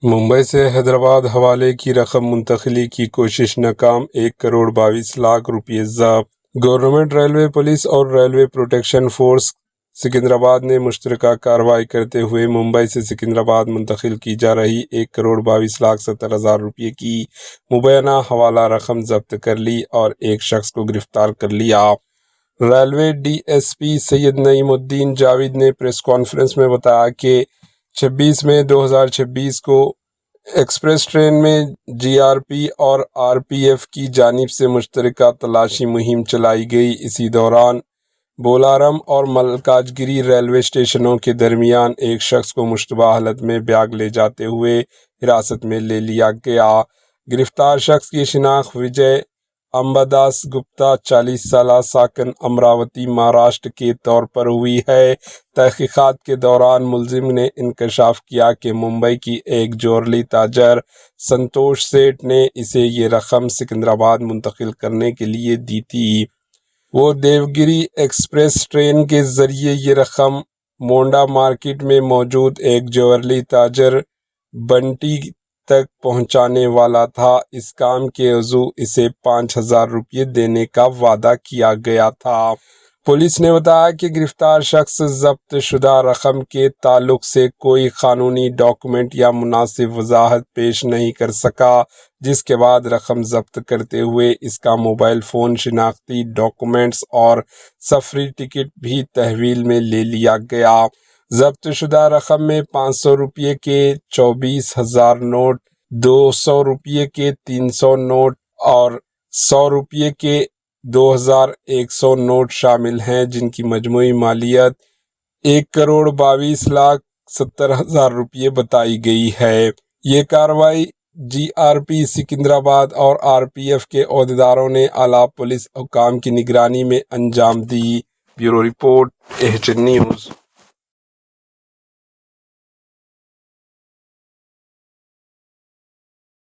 ممبئی سے حیدرآباد حوالے کی رقم منتقلی کی کوشش ناکام، 1,22,00,000 روپے ضبط۔ گورنمنٹ ریلوے پولیس اور ریلوے پروٹیکشن فورس سکندرآباد نے مشترکہ کارروائی کرتے ہوئے ممبئی سے سکندرآباد منتقل کی جا رہی 1,22,70,000 روپے کی مبینہ حوالہ رقم ضبط کر لی اور ایک شخص کو گرفتار کر لیا۔ ریلوے ڈی ایس پی سید نعیم الدین جاوید نے پریس کانفرنس میں بتایا کہ 26 مئی 2026 کو ایکسپریس ٹرین میں جی آر پی اور آر پی ایف کی جانب سے مشترکہ تلاشی مہم چلائی گئی۔ اسی دوران بولارم اور ملکاج گری ریلوے اسٹیشنوں کے درمیان ایک شخص کو مشتبہ حالت میں بیگ لے جاتے ہوئے حراست میں لے لیا گیا۔ گرفتار شخص کی شناخت وجے امباداس گپتا 40 سالہ ساکن امراوتی مہاراشٹر کے طور پر ہوئی ہے۔ تحقیقات کے دوران ملزم نے انکشاف کیا کہ ممبئی کی ایک جویلری تاجر سنتوش سیٹھ نے اسے یہ رقم سکندرآباد منتقل کرنے کے لیے دی تھی۔ وہ دیوگری ایکسپریس ٹرین کے ذریعے یہ رقم مونڈا مارکیٹ میں موجود ایک جویلری تاجر بنٹی تک پہنچانے والا تھا۔ اس کام کے عضو اسے 5,000 روپے دینے کا وعدہ کیا گیا تھا۔ پولیس نے بتایا کہ گرفتار شخص ضبط شدہ رقم کے تعلق سے کوئی قانونی ڈاکومنٹ یا مناسب وضاحت پیش نہیں کر سکا، جس کے بعد رقم ضبط کرتے ہوئے اس کا موبائل فون، شناختی ڈاکومنٹس اور سفری ٹکٹ بھی تحویل میں لے لیا گیا۔ ضبط شدہ رقم میں 500 روپے کے 24,000 نوٹ، 200 روپے کے 300 نوٹ اور 100 روپے کے 2,100 نوٹ شامل ہیں، جن کی مجموعی مالیت 1,22,70,000 روپے بتائی گئی ہے۔ یہ کارروائی جی آر پی سکندرآباد اور آر پی ایف کے عہدیداروں نے اعلیٰ پولیس حکام کی نگرانی میں انجام دی۔ Bureau report, H N news.